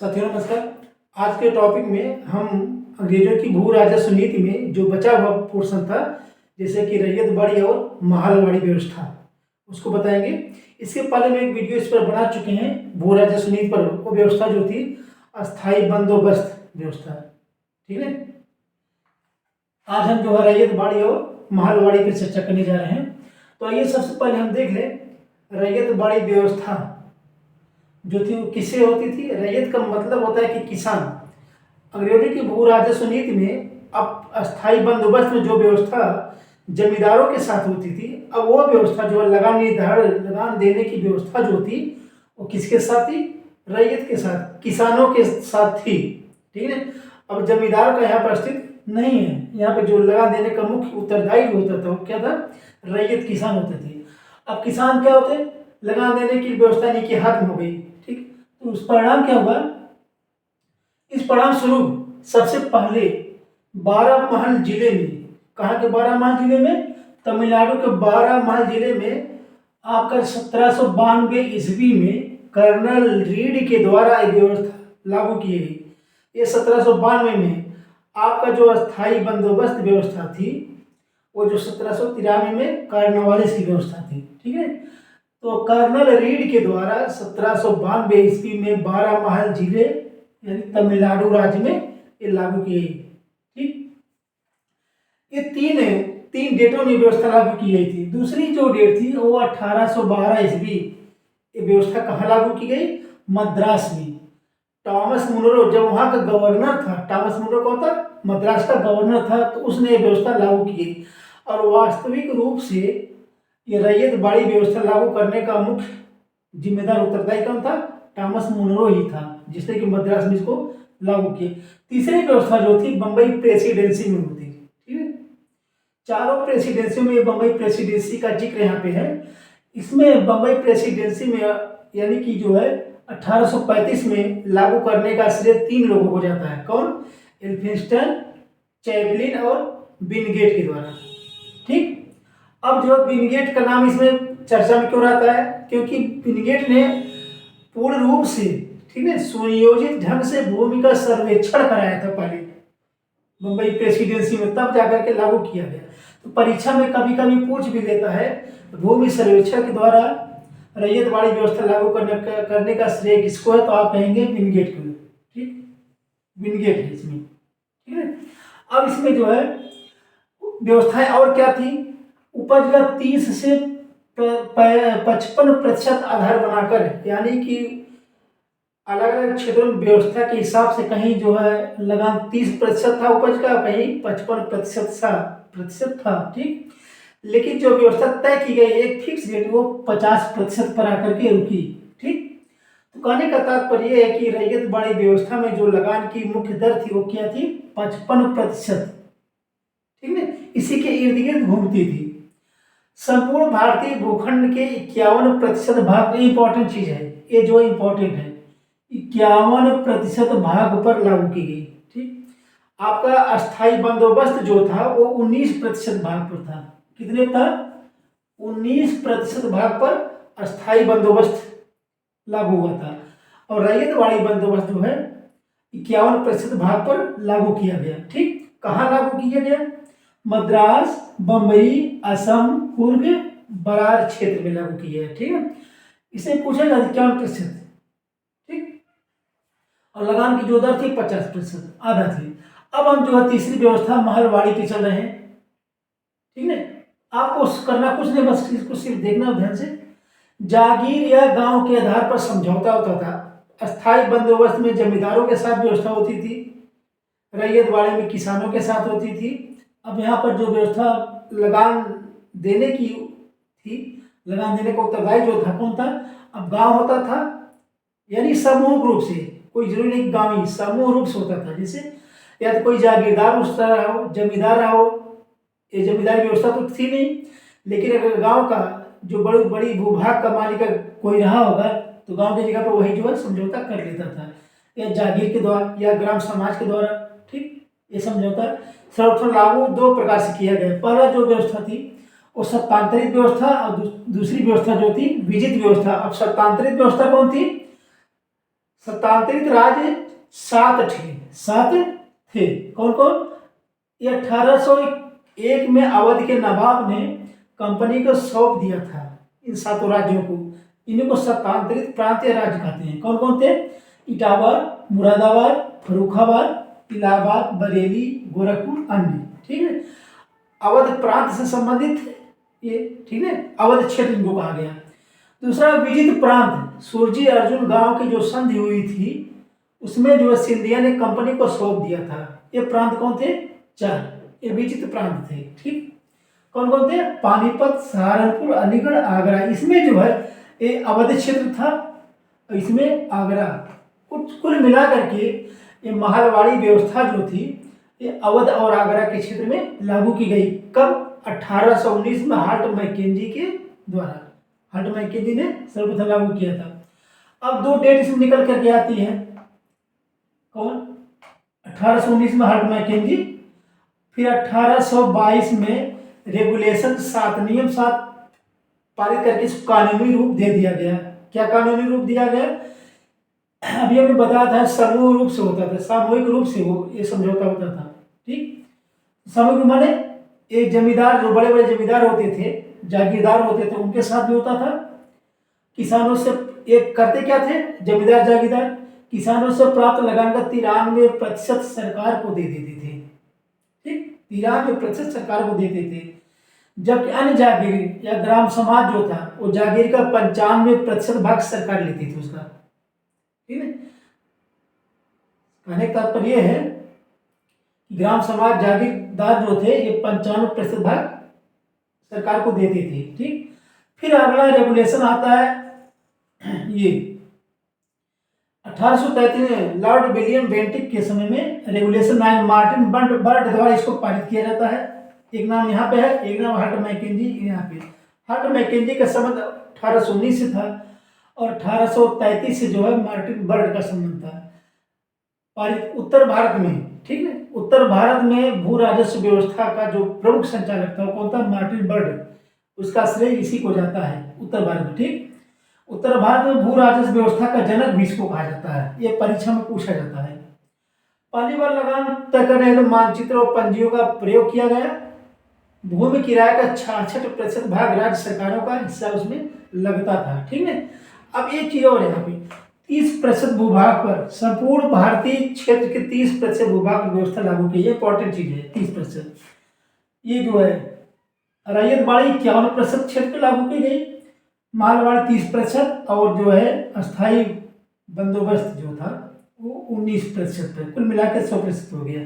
साथियों नमस्कार। आज के टॉपिक में हम अंग्रेजों की भू राजस्व नीति में जो बचा हुआ पोर्शन था, जैसे कि रैयत बाड़ी और महलवाड़ी व्यवस्था, उसको बताएंगे। इसके पहले में एक वीडियो इस पर बना चुके हैं भू राजस्व नीति पर। वो व्यवस्था जो थी अस्थाई बंदोबस्त व्यवस्था, ठीक है। आज हम जो है रैयत बाड़ी और महलवाड़ी पर चर्चा करने जा रहे हैं। तो आइए सबसे पहले हम देख लें रैयत बाड़ी व्यवस्था जो थी वो किससे होती थी। रैयत का मतलब होता है कि किसान। अंग्रेजों की भू राजस्व नीति में अब अस्थाई बंदोबस्त में जो व्यवस्था जमींदारों के साथ होती थी, अब वो व्यवस्था जो लगान निर्धारण लगान देने की व्यवस्था जो थी वो किसके साथ थी? रैयत के साथ, किसानों के साथ थी, ठीक है। अब जमींदार का यहाँ पर अस्तित्व नहीं है। यहाँ पे जो लगान देने का मुख्य उत्तरदायी जो होता था वो क्या था? रैयत, किसान होते थे। अब किसान क्या होते? लगान देने की व्यवस्था नहीं की, खत्म हो गई, ठीक। तो उस परिणाम क्या हुआ? इस परिणाम स्वरूप सबसे पहले 12 महल जिले में, कहाँ के 12 महल जिले में? तमिलनाडु के 12 महल जिले में आपका 1792 ईस्वी में कर्नल रीड के द्वारा एक व्यवस्था लागू की गई। ये 1792 में आपका जो अस्थाई बंदोबस्त व्यवस्था थी वो जो 1793 में कार्नवालिस की व्यवस्था थी, ठीक है। तो कर्नल रीड के द्वारा 1792 ईस्वी में 12 महल जिले यानी तमिलनाडु राज्य में ये लागू की गई, ठीक। ये तीन डेटों में व्यवस्था लागू की गई थी। दूसरी जो डेट थी वो 1812 ईस्वी ये व्यवस्था कहाँ लागू की गई? मद्रास में। टॉमस मुनरो जब वहाँ का गवर्नर था, टॉमस मुनरो कौन था? मद्रास का गवर्नर था, तो उसने ये व्यवस्था लागू की गई। और वास्तविक रूप से ये रैयत बाड़ी व्यवस्था लागू करने का मुख्य जिम्मेदार उत्तरदायी कौन था? टॉमस मुनरो ही था, जिसने कि मद्रास में इसको लागू किया। तीसरी व्यवस्था जो थी बम्बई प्रेसिडेंसी में होती, ठीक है। चारों प्रेसिडेंसी में बम्बई प्रेसिडेंसी का जिक्र यहाँ पे है। इसमें बम्बई प्रेसिडेंसी में यानी कि जो है 1835 में लागू करने का श्रेय 3 लोगों को जाता है। कौन? एल्फिंस्टन, चैपलिन और विनगेट के द्वारा, ठीक। अब जो विनगेट का नाम इसमें चर्चा में क्यों रहता है? क्योंकि विनगेट ने पूर्ण रूप से, ठीक है, सुनियोजित ढंग से भूमि का सर्वेक्षण कराया था पहले मुंबई प्रेसिडेंसी में, तब जाकर के लागू किया गया। तो परीक्षा में कभी कभी पूछ भी लेता है भूमि सर्वेक्षण के द्वारा रैयत बाड़ी व्यवस्था लागू करने का श्रेय किसको है? तो आप कहेंगे विनगेट को, ठीक। विनगेट है इसमें, ठीक है। अब इसमें जो है व्यवस्थाएं और क्या थी? उपज का 30 से 55% आधार बनाकर, यानी कि अलग अलग क्षेत्रों में व्यवस्था के हिसाब से कहीं जो है लगान 30% था उपज का, कहीं 55% था, ठीक। लेकिन जो व्यवस्था तय की गई एक फिक्स रेट वो 50% पर आकर के रुकी, ठीक। तो कहने का तात्पर्य यह है कि रैयत बाड़ी व्यवस्था में जो लगान की मुख्य दर थी वो क्या थी? 55%, ठीक है। इसी के इर्द गिर्द घूमती थी। संपूर्ण भारतीय भूखंड के 51% भाग, इंपॉर्टेंट चीज है ये, जो इंपॉर्टेंट है, 51% भाग पर लागू की गई, ठीक। आपका अस्थाई बंदोबस्त जो था वो 19% भाग पर था। कितने था? 19% भाग पर अस्थाई बंदोबस्त लागू हुआ था। और रैयत बाड़ी बंदोबस्त जो है 51% भाग पर लागू किया गया, ठीक। कहाँ लागू किया गया? मद्रास, बम्बई, असम, कुर्ग, बरार क्षेत्र में लागू किया है, ठीक है। इसे पूछेगा 51%, ठीक। और लगान की जो दर थी 50%, आधा थी। अब हम जो है तीसरी व्यवस्था महलवाड़ी पे चल रहे हैं, ठीक है। आपको करना कुछ नहीं, बस इसको सिर्फ देखना ध्यान से। जागीर या गांव के आधार पर समझौता होता था। अस्थाई बंदोबस्त में जमींदारों के साथ व्यवस्था होती थी, रैयत बाड़ी में किसानों के साथ होती थी। अब यहाँ पर जो व्यवस्था लगान देने की थी, लगान देने का उत्तरदायी जो था कौन था? अब गांव होता था, यानी समूह रूप से, कोई जरूरी नहीं गांवी, समूह रूप से होता था। जैसे या तो कोई जागीरदार उस तरह रहा हो, जमींदार रहा हो, ये जमींदारी व्यवस्था तो थी नहीं। लेकिन अगर गांव का जो बड़ी बड़ी भूभाग का मालिक कोई रहा होगा तो गांव की जगह पर वही जो है समझौता कर लेता था, या जागीर के द्वारा या ग्राम समाज के द्वारा, ठीक। ये समझौता सर्वप्रथम लागू 2 प्रकार से किया गया। पहला जो व्यवस्था थी वो सत्तांतरित व्यवस्था, और दूसरी व्यवस्था जो थी विजित व्यवस्था। अब सत्तांतरित व्यवस्था कौन थी? सत्तांतरित राज्य 7 थे। कौन कौन? ये 1801 में अवध के नवाब ने कंपनी को सौंप दिया था इन 7 राज्यों को। इन्हीं को सत्तांतरित प्रांतीय राज्य कहते हैं। कौन कौन थे? इटावा, मुरादाबाद, फर्रुखाबाद, इलाहाबाद, बरेली, गोरखपुर, अन्य। ठीक है, अवध प्रांत से संबंधित ये, ठीक है, अवध क्षेत्र इनको कहा गया। दूसरा विजित प्रांत, सुरजी अर्जुन गांव की जो संधि हुई थी उसमें जो सिंधिया ने कंपनी को सौंप दिया था। ये प्रांत कौन थे? 4, ये विजित प्रांत थे। ठीक, कौन कौन थे? पानीपत, सहारनपुर, अलीगढ़, आगरा। इसमें जो है ये अवध क्षेत्र था, इसमें आगरा। कुल मिला करके ये महलवाड़ी व्यवस्था जो थी ये अवध और आगरा के क्षेत्र में लागू की गई। कब? 1819 में हार्ट मैकेंजी के द्वारा। हार्ट मैकेंजी ने सर्वप्रथम लागू किया था। अब 2 डेट इसमें निकल करके आती है। कौन? 1819 में हार्ट मैकेंजी, फिर 1822 में रेगुलेशन 7, नियम 7 पारित करके इसको कानूनी रूप दे दिया गया। क्या कानूनी रूप दिया गया? अभी हमने बताया था समूह रूप से होता था, सामूहिक रूप से वो ये समझौता होता था। ठीक, सामूहिक माने एक जमींदार, जो बड़े बड़े जमींदार होते थे, जागीरदार होते थे, उनके साथ भी होता था। किसानों से एक करते क्या थे जमींदार जागीरदार? किसानों से प्राप्त लगान का 93% सरकार को दे देते थे। ठीक, 93% सरकार को देते थे। जबकि अन्य जागीर या ग्राम समाज जो था वो जागीर का 95% भाग सरकार लेती थी उसका। ठीक है, कहने का तात्पर्य यह है कि ग्राम समाज जागीरदार जो थे ये 95% भाग सरकार को देते थे। ठीक, फिर अगला रेगुलेशन आता है ये 1833 में लॉर्ड विलियम बेंटिक के समय में रेगुलेशन 9 मार्टिन बर्ड द्वारा इसको पारित किया जाता है। एक नाम यहाँ पे है, एक नाम हार्ट मैकेंजी यहाँ पे। हार्ट मैकेंजी का संबंध 1819 से था और 1833 से जो है मार्टिन बर्ड का संबंध था। पारित उत्तर भारत में, ठीक है, उत्तर भारत में भू राजस्व व्यवस्था का जो प्रमुख संचालक था वो कौन था? Martin bird. उसका श्रेय इसी को जाता है उत्तर भारत में। ठीक, उत्तर भारत में भू राजस्व व्यवस्था का जनक भी इसको कहा जाता है। ये परीक्षा में पूछा जाता है। पहली बार लगान तय करने हेतु मानचित्र और पंजियों का प्रयोग किया गया। भूमि किराए का 66% भाग राज्य सरकारों का हिस्सा उसमें लगता था। ठीक है, अब एक चीज और यहाँ पे 30% भूभाग पर संपूर्ण भारतीय क्षेत्र के 30% भूभाग की व्यवस्था लागू की। इंपॉर्टेंट चीज है 30%। ये जो है रैयतबाड़ी 51% क्षेत्र पे लागू की गई, मालवाड़ी 30% और जो है अस्थाई बंदोबस्त जो था वो 19% पे, कुल मिलाकर 100% हो गया।